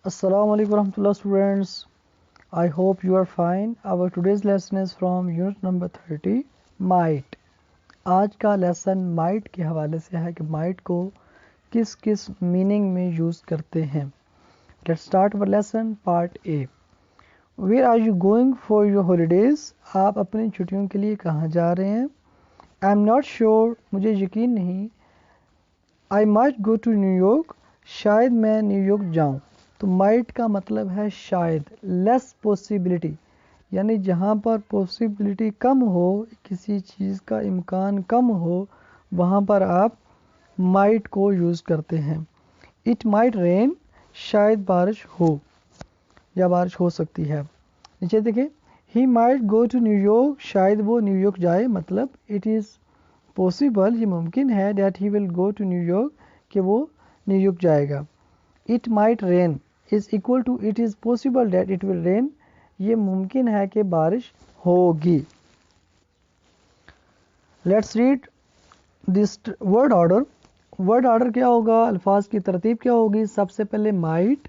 Assalamu alaikum warahmatullah students. I hope you are fine. Our today's lesson is from unit number 30 might. آج کا lesson might کے حوالے سے ہے کہ might کو کس کس میننگ میں یوز کرتے ہیں. Let's start our lesson part A. Where are you going for your holidays? آپ اپنی چھٹیوں کے لیے کہاں جا رہے ہیں؟ I'm not sure. مجھے یقین نہیں. I might go to New York. شاید میں نیو یارک جاؤں. تو مائٹ کا مطلب ہے شاید، لیس پوسیبلٹی، یعنی جہاں پر پوسیبلٹی کم ہو، کسی چیز کا امکان کم ہو، وہاں پر آپ مائٹ کو یوز کرتے ہیں. اٹ مائٹ رین، شاید بارش ہو یا بارش ہو سکتی ہے. نیچے دیکھیں، he might go to New York, شاید وہ نیو یارک جائے، مطلب اٹ از پاسبل، یہ ممکن ہے، that he will go to New York, کہ وہ نیو یارک جائے گا. It might rain is equal to it is possible that it will rain، یہ ممکن ہے کہ بارش ہوگی. Let's read this word order. word order کیا ہوگا؟ الفاظ کی ترتیب کیا ہوگی؟ سب سے پہلے might،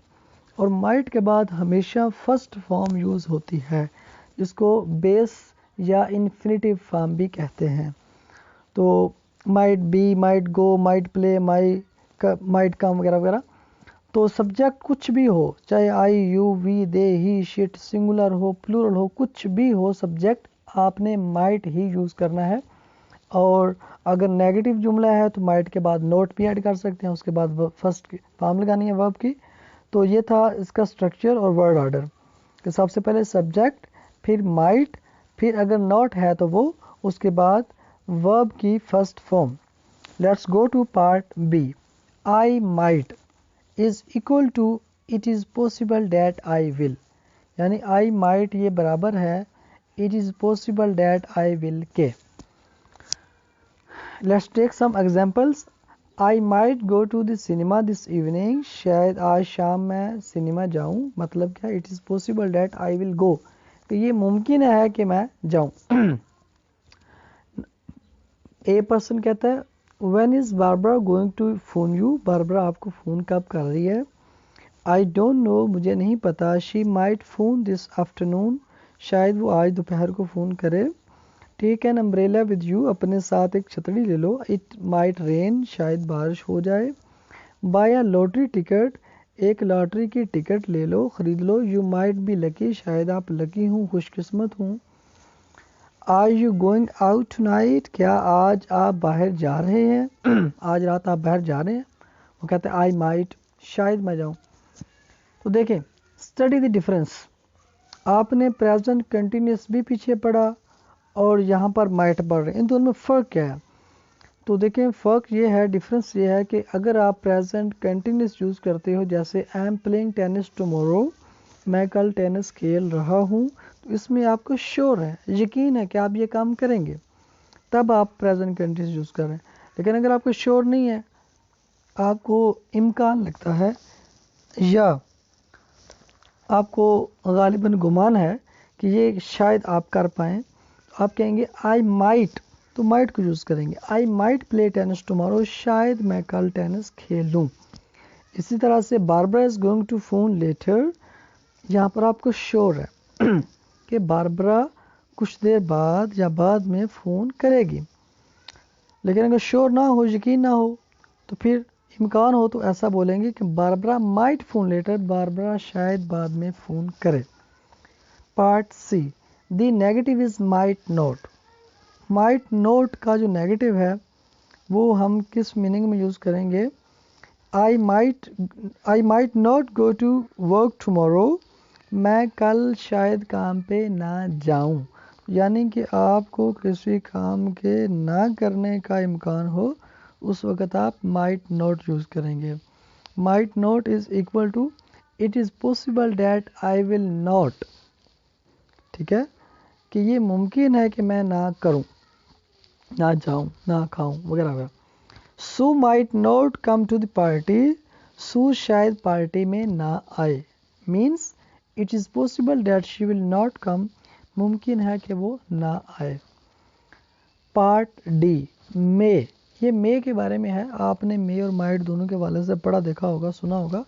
اور might کے بعد ہمیشہ فرسٹ فارم یوز ہوتی ہے، جس کو بیس یا انفینیٹیو فارم بھی کہتے ہیں. تو might be، might go، might play، might come وغیرہ وغیرہ. تو سبجیکٹ کچھ بھی ہو، چاہے I, you, we, they, he, she, singular ہو، پلورل ہو، کچھ بھی ہو سبجیکٹ، آپ نے مائٹ ہی یوز کرنا ہے. اور اگر نیگیٹو جملہ ہے تو مائٹ کے بعد نوٹ بھی ایڈ کر سکتے ہیں، اس کے بعد فرسٹ فارم لگانی ہے ورب کی. تو یہ تھا اس کا اسٹرکچر اور ورڈ آرڈر، کہ سب سے پہلے سبجیکٹ، پھر مائٹ، پھر اگر نوٹ ہے تو وہ اس کے بعد ورب کی first form. Let's go to part B. I might is equal to it is possible that I will، یعنی I might یہ برابر ہے it is possible that I will کے. Let's take some examples. I might go to the cinema this evening، شاید آج شام میں cinema جاؤں، مطلب کیا؟ it is possible that I will go، کہ یہ ممکن ہے کہ میں جاؤں. A person کہتا ہے when is Barbara going to phone you؟ Barbara آپ کو فون کب کر رہی ہے؟ I don't know، مجھے نہیں پتا. she might phone this afternoon، شاید وہ آج دوپہر کو فون کرے. take an umbrella with you، اپنے ساتھ ایک چھتری لے لو. it might rain، شاید بارش ہو جائے. buy a lottery ticket، ایک لاٹری کی ٹکٹ لے لو، خرید لو. you might be lucky، شاید آپ لکی ہوں، خوش قسمت ہوں. are you going out tonight، کیا آج آپ باہر جا رہے ہیں؟ آج رات آپ باہر جا رہے ہیں. وہ کہتے ہیں I might، شاید میں جاؤں. تو دیکھیں، اسٹڈی دی ڈفرینس. آپ نے پریزنٹ کنٹینیوس بھی پیچھے پڑھا اور یہاں پر مائٹ پڑھ رہے ہیں، ان دونوں میں فرق کیا ہے؟ تو دیکھیں، فرق یہ ہے، ڈفرینس یہ ہے کہ اگر آپ پریزنٹ کنٹینیوس یوز کرتے ہو، جیسے I am playing tennis tomorrow, میں کل ٹینس کھیل رہا ہوں، تو اس میں آپ کو شور ہے، یقین ہے کہ آپ یہ کام کریں گے، تب آپ پریزنٹ کنٹینیوس یوز کر رہے ہیں. لیکن اگر آپ کو شور نہیں ہے، آپ کو امکان لگتا ہے یا آپ کو غالباً گمان ہے کہ یہ شاید آپ کر پائیں، تو آپ کہیں گے آئی مائٹ، تو مائٹ کو یوز کریں گے. I might play tennis tomorrow, شاید میں کل ٹینس کھیلوں. اسی طرح سے Barbara is going to phone later, یہاں پر آپ کو شور ہے کہ باربرا کچھ دیر بعد یا بعد میں فون کرے گی. لیکن اگر شور نہ ہو، یقین نہ ہو، تو پھر امکان ہو تو ایسا بولیں گے کہ Barbara might phone later, Barbara شاید بعد میں فون کرے. Part C. The negative is might not. Might not کا جو نیگیٹو ہے وہ ہم کس میننگ میں یوز کریں گے؟ I might not go to work tomorrow, میں کل شاید کام پہ نہ جاؤں. یعنی کہ آپ کو کسی کام کے نہ کرنے کا امکان ہو، اس وقت آپ مائٹ نوٹ یوز کریں گے. Might not is equal to it is possible that I will not, ٹھیک ہے، کہ یہ ممکن ہے کہ میں نہ کروں، نہ جاؤں، نہ کھاؤں وغیرہ وغیرہ. So might not come to the party, so شاید پارٹی میں نہ آئے. Means it is possible that she will not come, ممکن ہے کہ وہ نہ آئے. Part D. مے. یہ مے کے بارے میں ہے. آپ نے مے اور مائٹ دونوں کے والے سے پڑھا، دیکھا ہوگا، سنا ہوگا.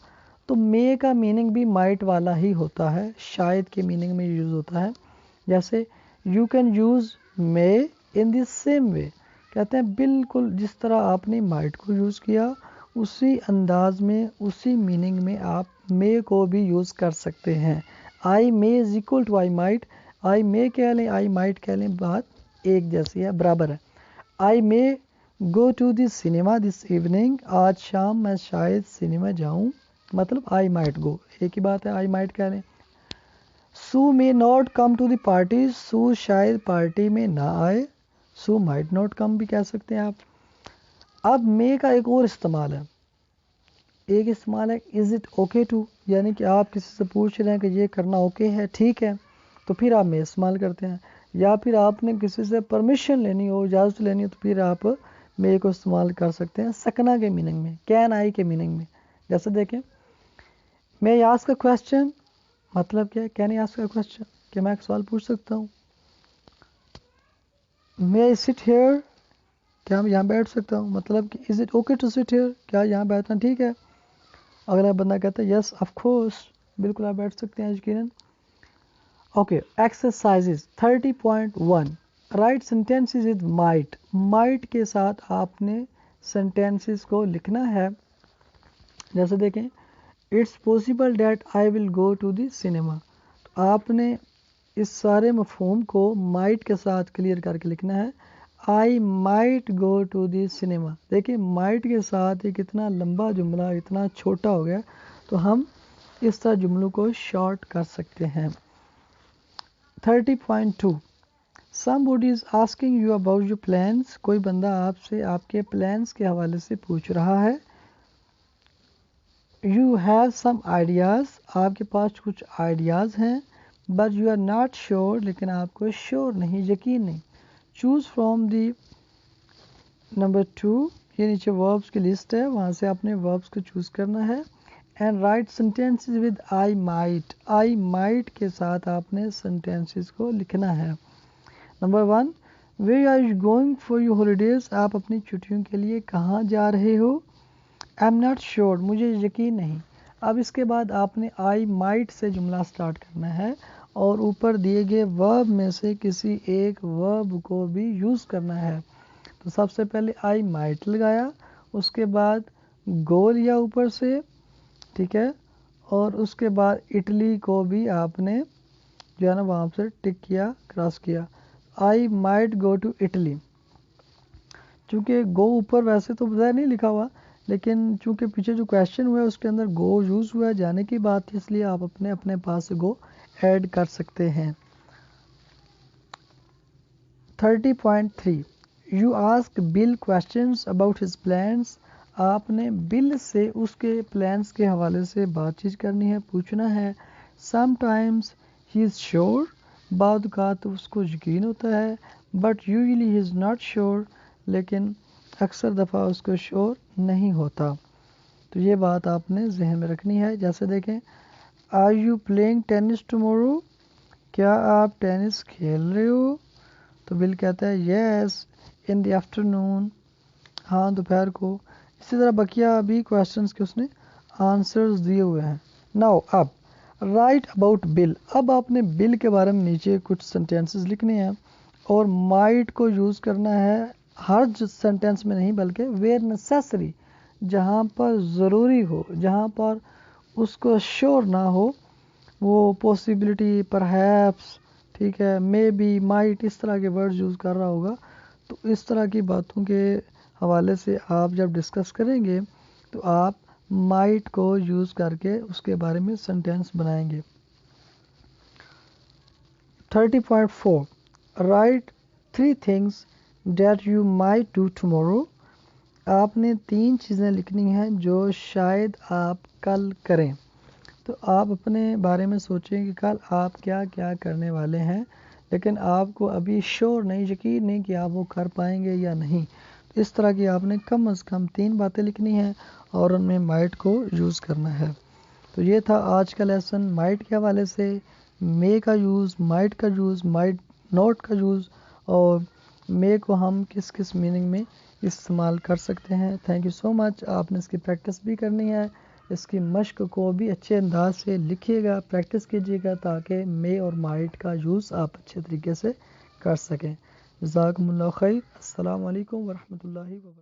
تو مے کا میننگ بھی مائٹ والا ہی ہوتا ہے، شاید کے میننگ میں یوز ہوتا ہے. جیسے you can use may in the same way, کہتے ہیں بالکل جس طرح آپ نے مائٹ کو یوز کیا اسی انداز میں اسی میننگ میں آپ مے کو بھی یوز کر سکتے ہیں. I may is equal to I might, I may کہہ لیں آئی مائٹ کہہ لیں، بات ایک جیسی ہے، برابر ہے. I may go to the cinema this evening, آج شام میں شاید سنیما جاؤں، مطلب آئی مائٹ گو، ایک ہی بات ہے، آئی مائٹ کہہ لیں. So may not come to the party, so شاید پارٹی میں نہ آئے، سو مائٹ ناٹ کم بھی کہہ سکتے ہیں آپ. اب مے کا ایک اور استعمال ہے، ایک استعمال ہے از اٹ اوکے ٹو، یعنی کہ آپ کسی سے پوچھ رہے ہیں کہ یہ کرنا اوکے ہے، ٹھیک ہے، تو پھر آپ مے استعمال کرتے ہیں. یا پھر آپ نے کسی سے پرمیشن لینی ہو، اجازت لینی ہو، تو پھر آپ مے کو استعمال کر سکتے ہیں سکنا کے میننگ میں، کین آئی کے میننگ میں. جیسے دیکھیں میں آسک اے کویسچن، مطلب کیا ہے، can I ask a question, کہ میں ایک سوال پوچھ سکتا ہوں. میں آئی سٹ ہیئر، کیا میں یہاں بیٹھ سکتا ہوں، مطلب کہ is it okay to sit here, کیا یہاں بیٹھنا ٹھیک ہے. اگلا بندہ کہتا ہے یس آف کورس، بالکل آپ بیٹھ سکتے ہیں یقیناً. Okay exercises 30.1 right sentences with might, might کے ساتھ آپ نے سینٹینسز کو لکھنا ہے. جیسے دیکھیں it's possible that I will go to the cinema, تو آپ نے اس سارے مفہوم کو مائٹ کے ساتھ کلیئر کر کے لکھنا ہے. I might go to the cinema, دیکھیں مائٹ کے ساتھ ایک اتنا لمبا جملہ اتنا چھوٹا ہو گیا، تو ہم اس طرح جملوں کو شارٹ کر سکتے ہیں. 30.2 somebody is asking you about your plans، کوئی بندہ آپ سے آپ کے پلانس کے حوالے سے پوچھ رہا ہے. you have some ideas، آپ کے پاس کچھ آئیڈیاز ہیں، but you are not sure، لیکن آپ کو شور نہیں، یقین نہیں. choose from the نمبر 2، یہ نیچے وربس کی لسٹ ہے، وہاں سے آپ نے وربس کو چوز کرنا ہے. And write sentences with I might, I might کے ساتھ آپ نے سینٹینسز کو لکھنا ہے. Number 1 where are you going for your holidays, آپ اپنی چھٹیوں کے لیے کہاں جا رہے ہو. آئی ایم ناٹ شیور، مجھے یقین نہیں. اب اس کے بعد آپ نے آئی مائٹ سے جملہ سٹارٹ کرنا ہے اور اوپر دیے گئے ورب میں سے کسی ایک ورب کو بھی یوز کرنا ہے. تو سب سے پہلے آئی مائٹ لگایا، اس کے بعد گو لیا اوپر سے، ٹھیک ہے، اور اس کے بعد اٹلی کو بھی آپ نے جو ہے نا وہاں سے ٹک کیا، کراس کیا. I might go to Italy, چونکہ گو اوپر ویسے تو بظاہر نہیں لکھا ہوا، لیکن چونکہ پیچھے جو کویشچن ہوا ہے اس کے اندر گو یوز ہوا ہے، جانے کی بات تھی، اس لیے آپ اپنے پاس سے گو ایڈ کر سکتے ہیں. 30.3 you ask bill questions about his plans, آپ نے بل سے اس کے پلانس کے حوالے سے بات چیت کرنی ہے، پوچھنا ہے. Some times he is sure, بعض اوقات اس کو یقین ہوتا ہے، but usually he is not sure, لیکن اکثر دفعہ اس کو شیور نہیں ہوتا. تو یہ بات آپ نے ذہن میں رکھنی ہے. جیسے دیکھیں are you playing tennis tomorrow, کیا آپ ٹینس کھیل رہے ہو، تو بل کہتا ہے یس ان دی آفٹرنون، ہاں دوپہر کو. اسی طرح بقیہ بھی کویشچنس کے اس نے آنسرز دیے ہوئے ہیں. ناؤ اب رائٹ اباؤٹ بل، اب آپ نے بل کے بارے میں نیچے کچھ سینٹینسز لکھنے ہیں اور مائٹ کو یوز کرنا ہے ہر سینٹینس میں نہیں، بلکہ ویئر نیسیسری، جہاں پر ضروری ہو، جہاں پر اس کو شور نہ ہو، وہ پاسبلٹی، پرہیپس، ٹھیک ہے، مے بی، مائٹ، اس طرح کے ورڈ یوز کر رہا ہوگا. تو اس طرح کی باتوں کے حوالے سے آپ جب ڈسکس کریں گے تو آپ مائٹ کو یوز کر کے اس کے بارے میں سینٹینس بنائیں گے. 30.4 right 3 things that you might do tomorrow، آپ نے 3 چیزیں لکھنی ہیں جو شاید آپ کل کریں. تو آپ اپنے بارے میں سوچیں کہ کل آپ کیا کیا کرنے والے ہیں، لیکن آپ کو ابھی شور نہیں، یقین نہیں کہ آپ وہ کر پائیں گے یا نہیں. اس طرح کی آپ نے کم از کم 3 باتیں لکھنی ہیں اور ان میں مائٹ کو یوز کرنا ہے. تو یہ تھا آج کا لیسن مائٹ کے حوالے سے، مے کا یوز، مائٹ کا یوز، مائٹ نوٹ کا یوز، اور مے کو ہم کس کس میننگ میں استعمال کر سکتے ہیں. تھینک یو سو مچ. آپ نے اس کی پریکٹس بھی کرنی ہے، اس کی مشق کو بھی اچھے انداز سے لکھیے گا، پریکٹس کیجیے گا تاکہ مے اور مائٹ کا یوز آپ اچھے طریقے سے کر سکیں۔ جزاکم اللہ خیر۔ السلام علیکم ورحمۃ اللہ وبرکاتہ۔